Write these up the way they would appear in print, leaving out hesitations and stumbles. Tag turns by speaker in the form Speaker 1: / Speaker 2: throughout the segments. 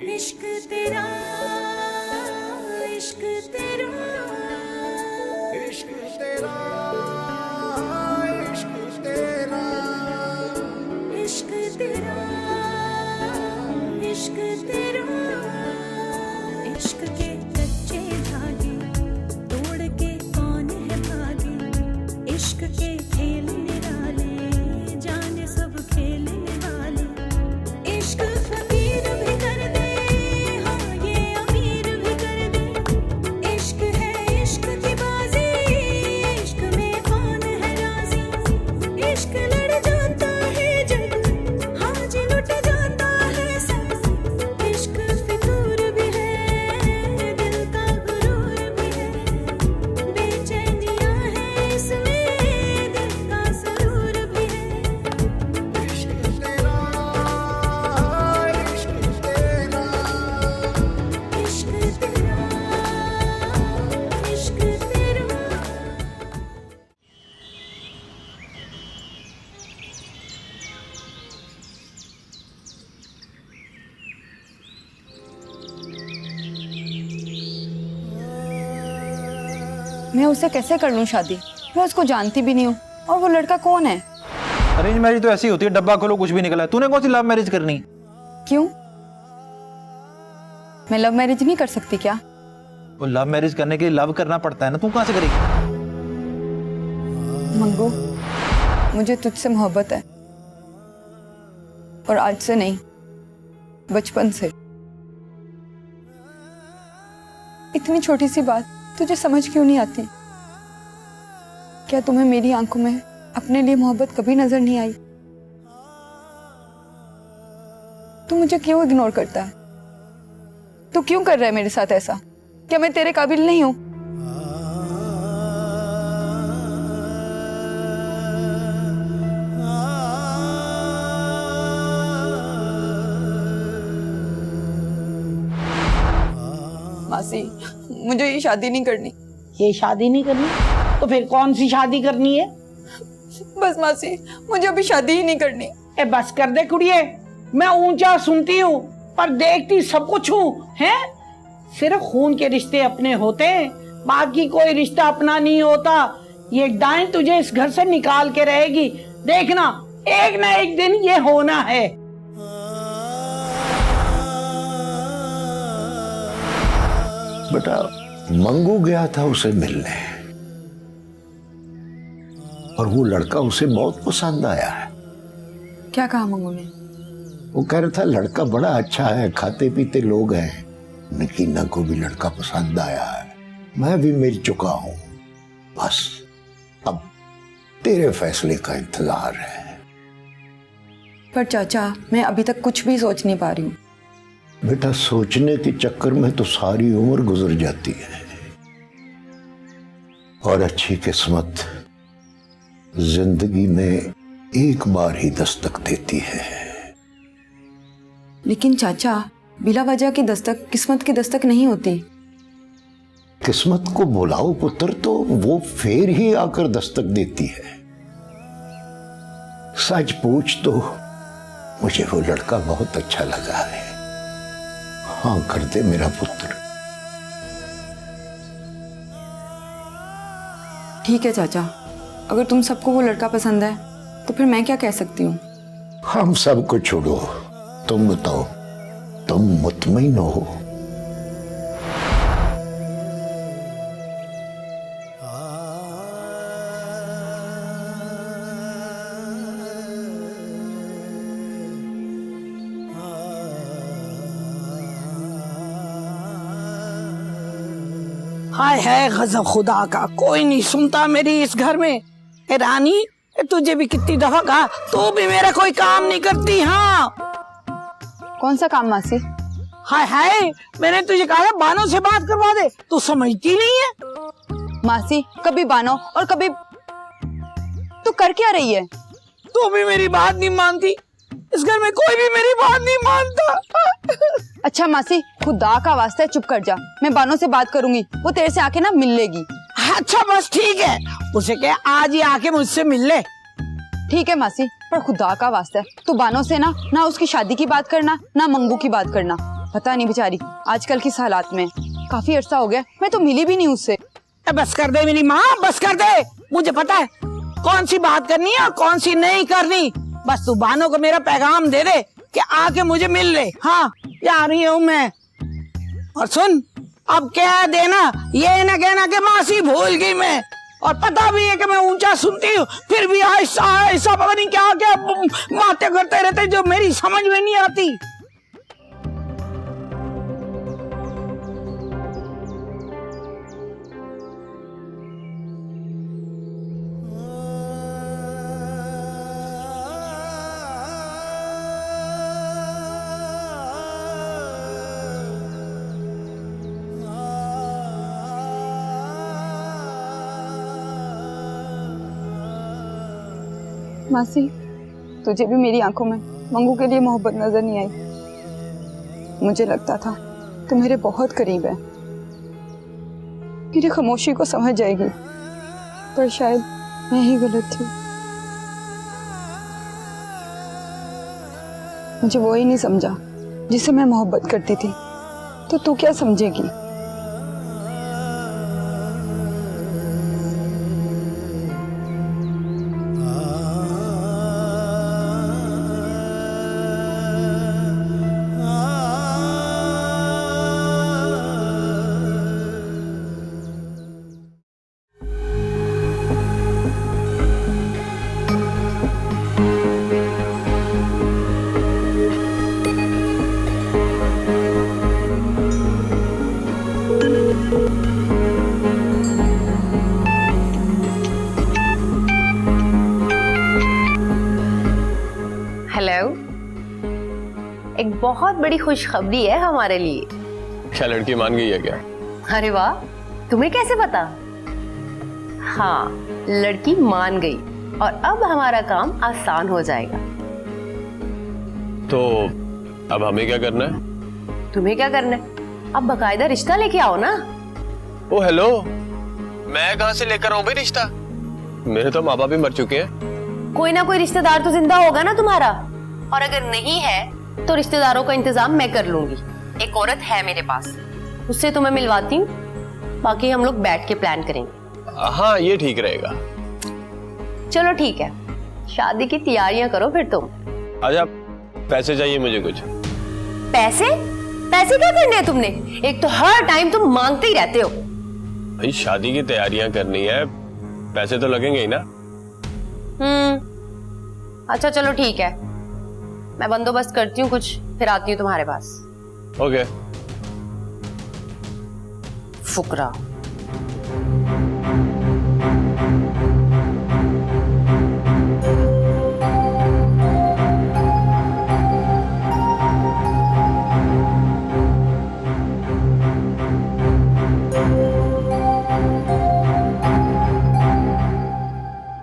Speaker 1: इश्क तेरा इश्क तेरा
Speaker 2: इश्क तेरा इश्क तेरा
Speaker 1: इश्क तेरा इश्क तेरा इश्क के कच्चे धागे तोड़ के कौन है भागे इश्क के खेल निराले जाने सब खेलने वाले इश्क फकीर भी कर दे हाँ ये अमीर भी कर दे इश्क है इश्क की बाजी इश्क में कौन है राजी इश्क लड़ जाता है जब हाँ जी लुट जाता है सब इश्क फितूर भी है दिल का गुरूर भी है बेचैनियां है इसमें दिल का सुरूर भी है
Speaker 2: इश्क तेरा इश्क तेरा
Speaker 1: इश्क तेरा इश्क तेरा
Speaker 3: मैं उससे कैसे कर लूं शादी? मैं उसको जानती भी नहीं हूँ और वो लड़का कौन है?
Speaker 4: अरेंज मैरिज तो ऐसी होती है, डब्बा खोलो कुछ भी निकला है। तूने कौन सी लव मैरिज करनी?
Speaker 3: क्यों? मैं लव मैरिज नहीं कर सकती क्या?
Speaker 4: वो लव मैरिज करने के लिए लव करना पड़ता है ना, तू कहां से करेगी?
Speaker 3: मंगू, मुझे तुझसे मोहब्बत है और आज से नहीं, बचपन से। इतनी छोटी सी बात तुझे समझ क्यों नहीं आती? क्या तुम्हें मेरी आंखों में अपने लिए मोहब्बत कभी नजर नहीं आई? तू मुझे क्यों इग्नोर करता है? तू क्यों कर रहा है मेरे साथ ऐसा? क्या मैं तेरे काबिल नहीं हूं? मासी, मुझे ये शादी नहीं करनी।
Speaker 5: ये शादी नहीं करनी तो फिर कौन सी शादी करनी है?
Speaker 3: बस मासी, मुझे अभी शादी ही नहीं करनी।
Speaker 5: ए बस कर दे कुड़िए, मैं ऊंचा सुनती हूँ पर देखती सब कुछ हूँ। हैं? सिर्फ खून के रिश्ते अपने होते हैं, बाकी कोई रिश्ता अपना नहीं होता। ये डाइन तुझे इस घर से निकाल के रहेगी, देखना एक ना एक दिन ये होना है।
Speaker 6: बेटा, मंगू गया था उसे मिलने और वो लड़का उसे बहुत पसंद आया है।
Speaker 3: क्या कहा मंगू ने?
Speaker 6: वो कह रहा था लड़का बड़ा अच्छा है, खाते पीते लोग हैं। नकीना को भी लड़का पसंद आया है, मैं भी मिल चुका हूं। बस अब तेरे फैसले का इंतजार है।
Speaker 3: पर चाचा, मैं अभी तक कुछ भी सोच नहीं पा रही हूँ।
Speaker 6: बेटा, सोचने के चक्कर में तो सारी उम्र गुजर जाती है और अच्छी किस्मत जिंदगी में एक बार ही दस्तक देती है।
Speaker 3: लेकिन चाचा, बिला वजह की दस्तक किस्मत की दस्तक नहीं होती।
Speaker 6: किस्मत को बुलाओ पुत्र तो वो फिर ही आकर दस्तक देती है। सच पूछ तो मुझे वो लड़का बहुत अच्छा लगा है। हाँ कर दे मेरा पुत्र।
Speaker 3: ठीक है चाचा, अगर तुम सबको वो लड़का पसंद है तो फिर मैं क्या कह सकती हूँ?
Speaker 6: हम सबको छोड़ो, तुम बताओ, तुम मुतमईन हो?
Speaker 5: हाय है गजब खुदा का, कोई नहीं सुनता मेरी इस घर में। ए रानी, तुझे भी कितनी दफा कहा, तू भी मेरा कोई काम नहीं करती। हाँ,
Speaker 3: कौन सा काम मासी?
Speaker 5: हाय हाय, मैंने तुझे कहा था बानो से बात करवा दे, तू समझती नहीं है।
Speaker 3: मासी, कभी बानो और कभी तू कर क्या रही है?
Speaker 5: तू भी मेरी बात नहीं मानती, इस घर में कोई भी मेरी बात नहीं मानता।
Speaker 3: अच्छा मासी, खुदा का वास्ता है चुप कर जा। मैं बानो से बात करूंगी, वो तेरे से आके ना मिल लेगी।
Speaker 5: अच्छा बस ठीक है, उसे कह आज ही आके मुझसे मिल ले।
Speaker 3: ठीक है मासी, पर खुदा का वास्ता है तू बानो से ना उसकी शादी की बात करना, ना मंगू की बात करना। पता नहीं बेचारी आजकल किस हालात में। काफी अरसा हो गया, मैं तो मिली भी नहीं उससे।
Speaker 5: बस कर दे मेरी माँ, बस कर दे। मुझे पता है कौन सी बात करनी है और कौन सी नहीं करनी। बस तू बानो को मेरा पैगाम दे दे कि आके मुझे मिल ले। हाँ, जा रही हूँ मैं। और सुन, अब कह देना, ये ना कहना कि मासी भूल गई मैं। और पता भी है कि मैं ऊंचा सुनती हूँ, फिर भी ऐसा ऐसा पता नहीं क्या क्या बातें करते रहते जो मेरी समझ में नहीं आती।
Speaker 3: मासी, तुझे भी मेरी आंखों में मंगू के लिए मोहब्बत नजर नहीं आई। मुझे लगता था तू मेरे बहुत करीब है, मेरी खामोशी को समझ जाएगी, पर शायद मैं ही गलत थी। मुझे वो ही नहीं समझा जिसे मैं मोहब्बत करती थी, तो तू क्या समझेगी?
Speaker 7: हेलो, एक बहुत बड़ी खुशखबरी है हमारे लिए।
Speaker 8: क्या लड़की मान गई है क्या?
Speaker 7: अरे वाह, तुम्हें कैसे पता? हाँ, लड़की मान गई और अब हमारा काम आसान हो जाएगा।
Speaker 8: तो अब हमें क्या करना है?
Speaker 7: तुम्हें क्या करना है? अब बकायदा रिश्ता लेके आओ ना।
Speaker 8: ओ हेलो, मैं कहाँ से लेकर आऊं भाई रिश्ता? मेरे तो माँ बाप भी मर चुके हैं।
Speaker 7: कोई ना कोई रिश्तेदार तो जिंदा होगा ना तुम्हारा, और अगर नहीं है तो रिश्तेदारों का इंतजाम मैं कर लूंगी। एक औरत है मेरे पास, उससे तुम्हें मिलवाती हूँ, बाकी हम लोग बैठ के प्लान करेंगे।
Speaker 8: हाँ, ये ठीक रहेगा।
Speaker 7: चलो ठीक है, शादी की तैयारियां करो फिर तुम।
Speaker 8: अच्छा, पैसे चाहिए मुझे कुछ।
Speaker 7: पैसे? पैसे क्या करने हैं तुमने? एक तो हर टाइम तुम मांगते ही रहते हो।
Speaker 8: भाई शादी की तैयारियां करनी है, पैसे तो लगेंगे ही ना।
Speaker 7: अच्छा चलो ठीक है, मैं बंदोबस्त करती हूँ कुछ, फिर आती हूँ तुम्हारे पास।
Speaker 8: ओके।
Speaker 7: फुकरा।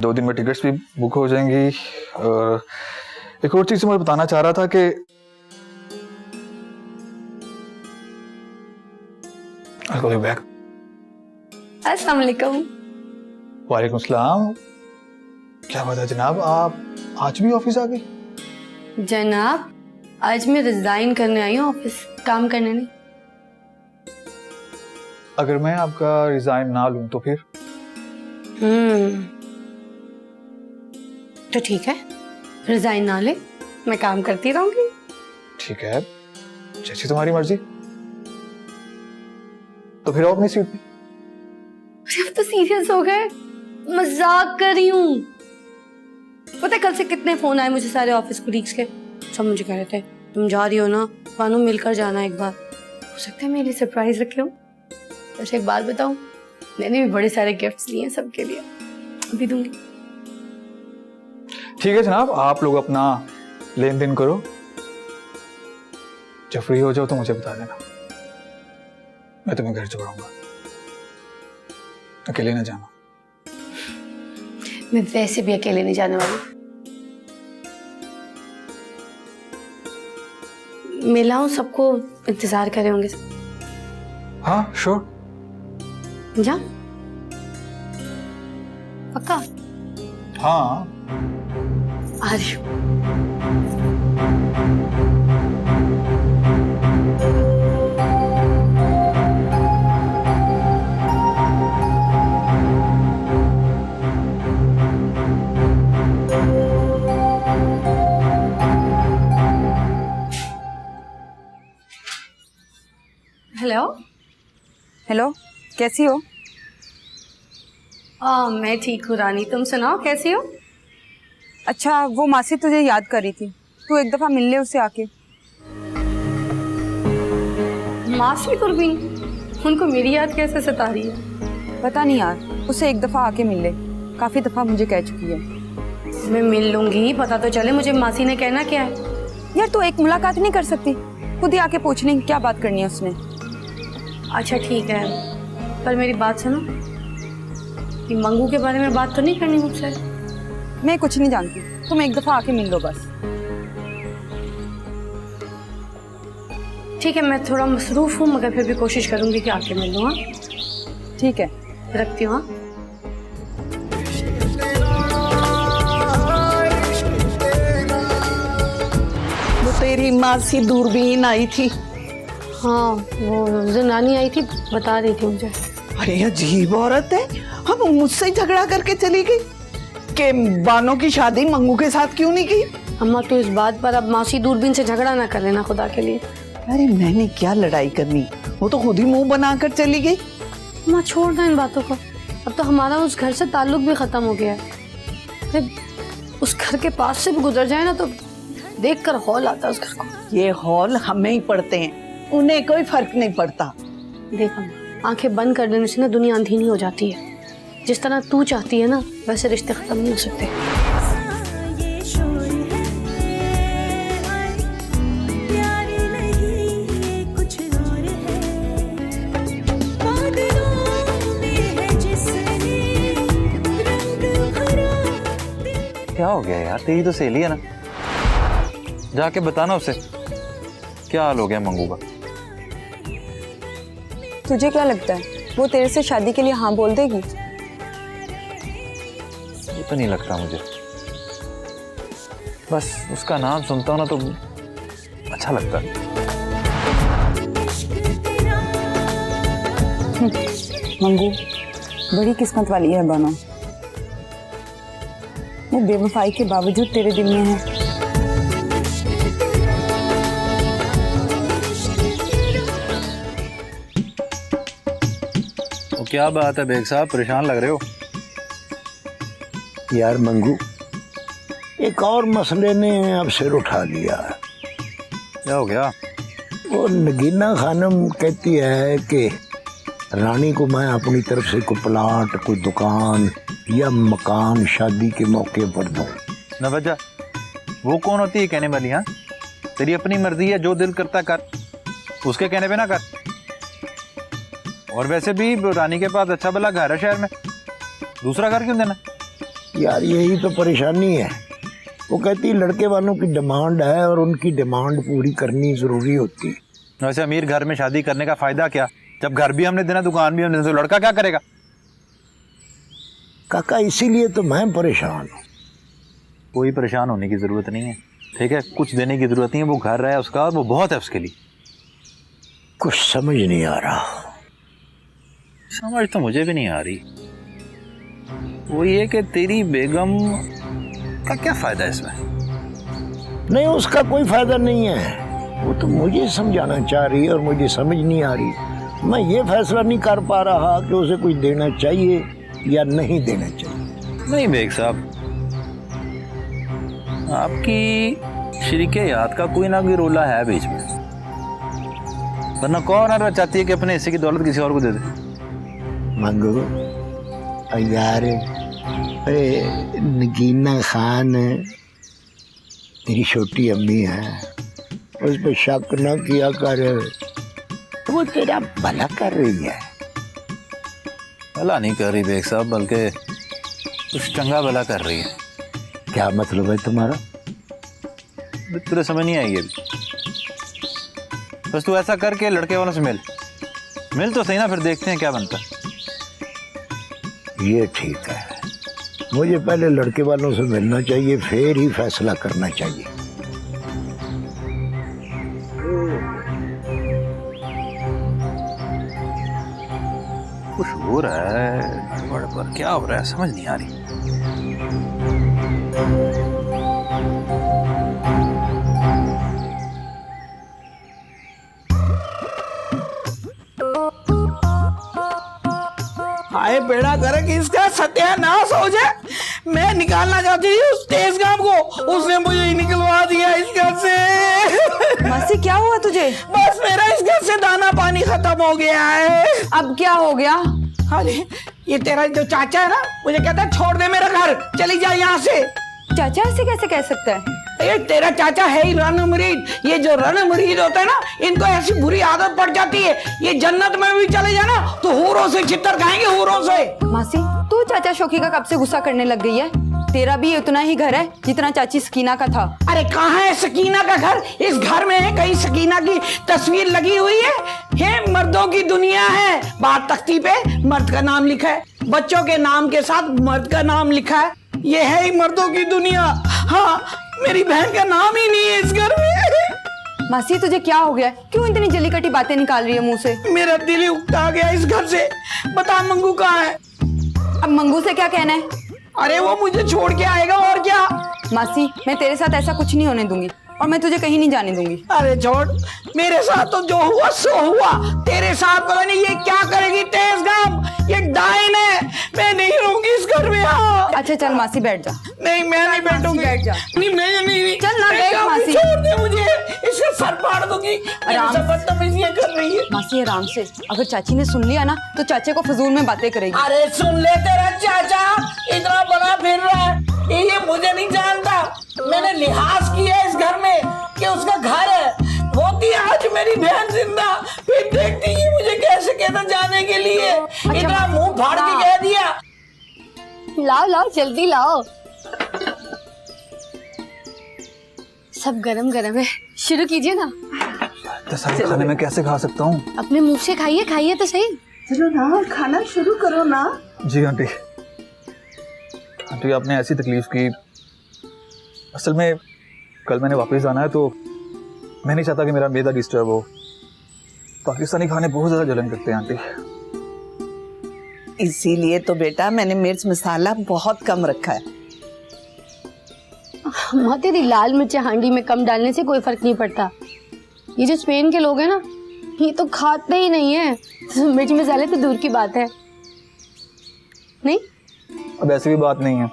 Speaker 9: दो दिन में टिकट्स भी बुक हो जाएंगी। और एक और चीज मैं बताना चाह रहा था कि बैक।
Speaker 3: अस्सलाम वालेकुम।
Speaker 9: वालेकुम सलाम। क्या बात है जनाब, आप आज भी ऑफिस आ गई?
Speaker 10: जनाब, आज मैं रिजाइन करने आई हूँ ऑफिस, काम करने नहीं।
Speaker 9: अगर मैं आपका रिजाइन ना लूं तो फिर?
Speaker 10: तो ठीक है, रिजाइन ना ले, मैं काम करती रहूंगी।
Speaker 9: ठीक है, जैसी तुम्हारी मर्जी। तो फिर आओ अपनी सीट पे।
Speaker 10: अब तो सीरियस हो गए, मजाक कर रही हूँ। पता है कल से कितने फोन आए मुझे सारे ऑफिस कोलीग्स के, सब मुझे कह रहे थे तुम जा रही हो ना, मानो मिलकर जाना एक बार। हो सकता है मेरे लिए सरप्राइज रखे हो। वैसे एक बात बताऊं, मैंने भी बड़े सारे गिफ्ट्स लिए हैं सबके लिए, अभी दूंगी।
Speaker 9: ठीक है जनाब, आप लोग अपना लेन देन करो, जब फ्री हो जाओ तो मुझे बता देना, मैं तुम्हें घर छोड़ूंगा। अकेले ना जाना।
Speaker 10: मैं वैसे भी अकेले नहीं जाने वाली। मिलाऊं सबको, इंतजार कर रहे होंगे सब।
Speaker 9: हाँ श्योर।
Speaker 10: जा पक्का?
Speaker 9: हाँ
Speaker 10: आ रही हूँ। हेलो।
Speaker 3: हेलो, कैसी हो?
Speaker 10: मैं ठीक हूँ रानी, तुम सुनाओ कैसी हो?
Speaker 3: अच्छा, वो मासी तुझे याद कर रही थी, तू एक दफा मिल ले उससे आके।
Speaker 10: मासी दूरबीन, उनको मेरी याद कैसे सता रही है?
Speaker 3: पता नहीं यार, उससे एक दफा आके मिल ले, काफी दफा मुझे कह चुकी है।
Speaker 10: मैं मिल लूंगी, पता तो चले मुझे मासी ने कहना क्या है।
Speaker 3: यार तू एक मुलाकात नहीं कर सकती? खुद ही आके पूछ ले क्या बात करनी है उसने।
Speaker 10: अच्छा ठीक है, पर मेरी बात सुनो, ये मंगू के बारे में बात तो नहीं करनी मुझसे?
Speaker 3: मैं कुछ नहीं जानती, तुम एक दफा आके मिल लो बस।
Speaker 10: ठीक है, मैं थोड़ा मसरूफ हूँ मगर फिर भी कोशिश करूंगी कि आके मिल लूँ। हाँ
Speaker 3: ठीक है,
Speaker 10: रखती हूँ। हाँ
Speaker 5: वो तेरी मासी दूरबीन आई थी।
Speaker 10: हाँ, वो जो नानी आई थी बता रही थी मुझे।
Speaker 5: अरे अजीब औरत है, हम मुझसे झगड़ा करके चली गई कि बानो की शादी मंगू के साथ क्यों नहीं की।
Speaker 10: अम्मा तो इस बात पर अब मासी दूरबीन से झगड़ा ना कर लेना खुदा के लिए।
Speaker 5: अरे मैंने क्या लड़ाई करनी, वो तो खुद ही मुंह बनाकर चली गई।
Speaker 10: अम्मा छोड़ दो इन बातों को, अब तो हमारा उस घर से ताल्लुक भी खत्म हो गया है। फिर उस घर के पास से भी गुजर जाए ना तो देखकर हौल आता है उस घर को।
Speaker 5: ये हौल हमें ही पड़ते हैं, उन्हें कोई फर्क नहीं पड़ता।
Speaker 10: देख अम्मा, आंखें बंद कर देने से ना दुनिया अंधेरी हो जाती है। जिस तरह तू चाहती है ना वैसे रिश्ते खत्म नहीं हो सकते।
Speaker 1: ये शोर है हाय, प्यार नहीं ये कुछ और है, बादलों में है जिसने रंग भरा।
Speaker 4: क्या हो गया यार, तेरी तो सहेली है ना, जाके बताना उसे क्या हाल हो गया मंगू का।
Speaker 3: तुझे क्या लगता है वो तेरे से शादी के लिए हाँ बोल देगी?
Speaker 4: ये तो नहीं लगता मुझे, बस उसका नाम सुनता हूं ना तो अच्छा लगता है।
Speaker 3: मंगू बड़ी किस्मत वाली है बानो, वो बेवफाई के बावजूद तेरे दिल में है।
Speaker 4: क्या बात है बेग साहब, परेशान लग रहे हो?
Speaker 6: यार मंगू, एक और मसले ने अब सिर उठा लिया।
Speaker 4: क्या हो गया?
Speaker 6: वो नगीना खानम कहती है कि रानी को मैं अपनी तरफ से कोई प्लाट, कोई दुकान या मकान शादी के मौके पर दूं।
Speaker 4: नवजा, वो कौन होती है कहने वाली? हाँ, तेरी अपनी मर्जी है, जो दिल करता कर, उसके कहने पे ना कर। और वैसे भी रानी के पास अच्छा भला घर है शहर में, दूसरा घर क्यों देना?
Speaker 6: यार यही तो परेशानी है। वो कहती लड़के वालों की डिमांड है और उनकी डिमांड पूरी करनी जरूरी होती है।
Speaker 4: वैसे अमीर घर में शादी करने का फायदा क्या, जब घर भी हमने देना, दुकान भी हमने देना, तो लड़का क्या करेगा?
Speaker 6: काका इसीलिए तो मैं परेशान हूँ।
Speaker 4: कोई परेशान होने की जरूरत नहीं है, ठीक है? कुछ देने की जरूरत नहीं है, वो घर है उसका और वो बहुत है उसके लिए।
Speaker 6: कुछ समझ नहीं आ रहा।
Speaker 4: समझ तो मुझे भी नहीं आ रही। वो ये कि तेरी बेगम का क्या फायदा है इसमें?
Speaker 6: नहीं, उसका कोई फायदा नहीं है। वो तो मुझे समझाना चाह रही है और मुझे समझ नहीं आ रही। मैं ये फैसला नहीं कर पा रहा कि उसे कुछ देना चाहिए या नहीं देना चाहिए।
Speaker 4: नहीं बेग साहब, आपकी शरीके याद का कोई ना कोई रोला है बीच में, वरना कौन औरत चाहती है कि अपने हिस्से की दौलत किसी और को दे दे?
Speaker 6: मंगू यार, अरे नगीना खान तेरी छोटी अम्मी है, उस पर शक न किया कर, वो तेरा भला कर रही है।
Speaker 4: भला नहीं कर रही बेग साहब, बल्कि कुछ चंगा भला कर रही है।
Speaker 6: क्या मतलब है तुम्हारा?
Speaker 4: तुझे समझ नहीं आएगी अभी। बस तू ऐसा करके लड़के वालों से मिल तो सही ना, फिर देखते हैं क्या बनता है।
Speaker 6: ये ठीक है, मुझे पहले लड़के वालों से मिलना चाहिए, फिर ही फैसला करना चाहिए।
Speaker 4: कुछ हो रहा है गड़बड़, पर क्या हो रहा है समझ नहीं आ रही।
Speaker 5: आए बेड़ा करे कि इसका सत्यानाश हो जाए। मैं निकालना चाहती थी उस तेज गाम को, उसने मुझे ही निकलवा दिया इस घर से।
Speaker 3: मासी क्या हुआ तुझे?
Speaker 5: बस मेरा इस घर से दाना पानी खत्म हो गया है।
Speaker 3: अब क्या हो गया?
Speaker 5: अरे ये तेरा जो चाचा है ना, मुझे कहता है छोड़ दे मेरा घर, चली जा यहाँ से।
Speaker 3: चाचा ऐसे कैसे कह सकता है?
Speaker 5: ये तेरा चाचा है ही रण मुरीद। ये जो रण मुरीद होता है ना, इनको ऐसी बुरी आदत पड़ जाती है, ये जन्नत में भी चले जाना तो हूरों से छितर खाएंगे, हूरों से।
Speaker 3: मासी तू चाचा शौकी का कब से गुस्सा करने लग गई है? तेरा भी उतना ही घर है जितना चाची सकीना का था।
Speaker 5: अरे कहाँ है सकीना का घर? इस घर में कहीं सकीना की तस्वीर लगी हुई है? ये मर्दों की दुनिया है। बात तख्ती पे मर्द का नाम लिखा है, बच्चों के नाम के साथ मर्द का नाम लिखा है। ये है ही मर्दों की दुनिया। हाँ, मेरी बहन का नाम ही नहीं है इस घर में।
Speaker 3: मासी तुझे क्या हो गया? क्यों इतनी जली कटी बातें निकाल रही है मुंह से?
Speaker 5: मेरा दिल ही उकता गया इस घर से। बता मंगू कहाँ है?
Speaker 3: अब मंगू से क्या कहना है?
Speaker 5: अरे वो मुझे छोड़ के आएगा और क्या।
Speaker 3: मासी मैं तेरे साथ ऐसा कुछ नहीं होने दूंगी और मैं तुझे कहीं नहीं जाने दूंगी।
Speaker 5: अरे छोड़, मेरे साथ तो जो हुआ सो हुआ, तेरे साथ पता नहीं ये क्या करेगी तेज गाम। ये डाइन है, मैं नहीं रहूंगी इस घर में। हाँ
Speaker 3: अच्छा चल मासी बैठ जा।
Speaker 5: नहीं मैं नहीं बैठूंगी।
Speaker 3: बैठ जा।
Speaker 5: नहीं मैं नहीं।
Speaker 3: चल ना बैठ मासी।
Speaker 5: छोड़ दे मुझे, इसका सर फाड़ दूंगी।
Speaker 3: आराम से।
Speaker 5: बदतमीजियां कर रही है।
Speaker 3: मासी आराम से, अगर चाची ने सुन लिया ना तो चाचे को फजूल में बातें करेगी।
Speaker 5: अरे सुन ले, तेरा चाचा इतना बड़ा फिर रहा है, ये मुझे नहीं जानता। मैंने लिहाज किया इस घर में कि उसका घर है। होती आज मेरी बहन जिंदा, फिर देखती है मुझे कैसे कहता जाने के लिए। इतना मुंह फाड़ के कह दिया।
Speaker 10: लाओ लाओ जल्दी लाओ, सब गरम गरम है, शुरू कीजिए ना।
Speaker 9: तो सारे खाने में कैसे खा सकता हूँ?
Speaker 10: अपने मुंह से खाइए, खाइए तो सही।
Speaker 5: चलो ना खाना शुरू करो ना।
Speaker 9: जी आंटी। आंटी आपने ऐसी तकलीफ की, असल में कल मैंने वापस जाना है तो मैं नहीं चाहता कि मेरा मैदा डिस्टर्ब हो। पाकिस्तानी खाने बहुत ज्यादा जलन करते हैं आंटी।
Speaker 11: इसीलिए तो बेटा मैंने मिर्च मसाला बहुत कम रखा है।
Speaker 10: माँ तेरी लाल मिर्च हांडी में कम डालने से कोई फर्क नहीं पड़ता। ये जो स्पेन के लोग हैं ना, ये तो खाते ही नहीं है, मिर्च मसाले तो दूर की बात है। नहीं
Speaker 9: अब ऐसी भी बात नहीं है,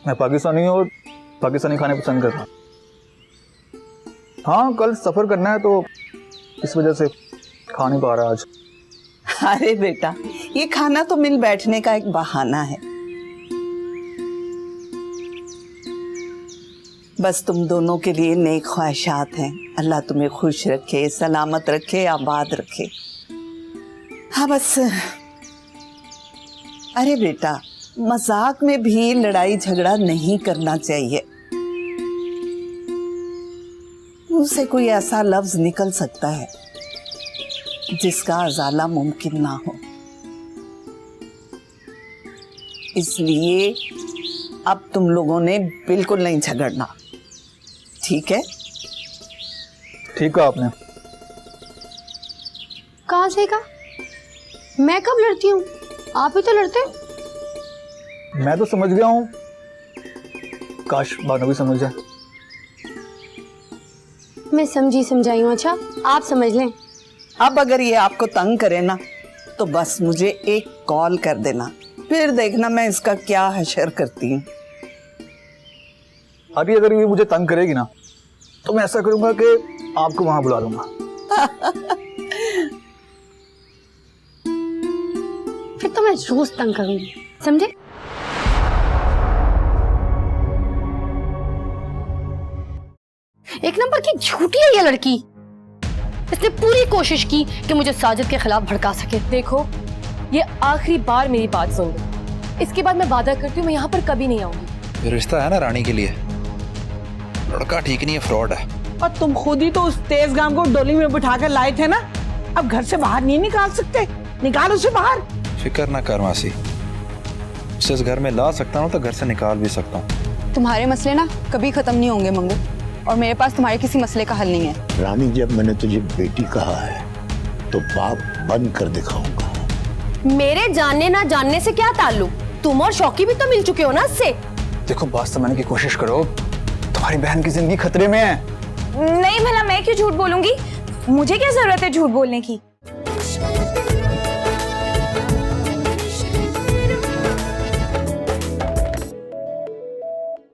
Speaker 9: मैं पाकिस्तानी हूँ और पाकिस्तानी खाने पसंद करता हूँ। हाँ कल सफर करना है तो इस वजह से खा नहीं पा रहा आज।
Speaker 11: अरे बेटा ये खाना तो मिल बैठने का एक बहाना है। बस तुम दोनों के लिए नेक ख्वाहिशात हैं। अल्लाह तुम्हें खुश रखे, सलामत रखे, आबाद रखे। हाँ बस। अरे बेटा मजाक में भी लड़ाई झगड़ा नहीं करना चाहिए। मुझसे कोई ऐसा लफ्ज निकल सकता है जिसका अजाला मुमकिन ना हो। इसलिए अब तुम लोगों ने बिल्कुल नहीं झगड़ना, ठीक है?
Speaker 9: ठीक है आपने।
Speaker 10: कहाँ से का? मैं कब लड़ती हूँ? आप ही तो लड़ते हैं।
Speaker 9: मैं तो समझ गया हूँ, काश बानो भी समझ जाए।
Speaker 10: मैं समझी समझाई हूँ। अच्छा आप समझ लें।
Speaker 11: अब अगर ये आपको तंग करे ना तो बस मुझे एक कॉल कर देना, फिर देखना मैं इसका क्या हशर करती हूँ।
Speaker 9: अभी अगर ये मुझे तंग करेगी ना तो मैं ऐसा करूंगा कि आपको वहां बुला लूंगा।
Speaker 10: फिर तो मैं रोज तंग करूंगी, समझे? एक नंबर की झूठी है ये लड़की। इसने पूरी कोशिश की कि मुझे साजिद के खिलाफ भड़का सके।
Speaker 7: देखो ये आखिरी बार मेरी बात सुन लो, इसके बाद मैं वादा करती हूँ मैं यहाँ पर कभी नहीं आऊंगी।
Speaker 4: ये रिश्ता है ना रानी के लिए, लड़का ठीक नहीं है, फ्रॉड है।
Speaker 5: और तुम खुद ही तो उस तेज गाम को डोली में बिठा कर लाए थे ना, अब घर से बाहर नहीं निकाल सकते? निकाल उसे बाहर।
Speaker 4: फिक्र ना कर मासी, उसे इस घर में ला सकता हूँ तो घर से निकाल भी सकता हूँ।
Speaker 3: तुम्हारे मसले ना कभी खत्म नहीं होंगे मंगू, और मेरे पास तुम्हारे किसी मसले का हल नहीं है।
Speaker 6: रानी जब मैंने तुझे बेटी कहा है तो बाप बन कर दिखाऊंगा।
Speaker 7: मेरे जानने ना जानने से क्या ताल्लुक? तुम और शौकी भी तो मिल चुके हो ना इससे।
Speaker 9: देखो बात समझने की कोशिश करो, तुम्हारी बहन की जिंदगी खतरे में है।
Speaker 12: नहीं भला मैं क्यों झूठ बोलूंगी? मुझे क्या जरूरत है झूठ बोलने की?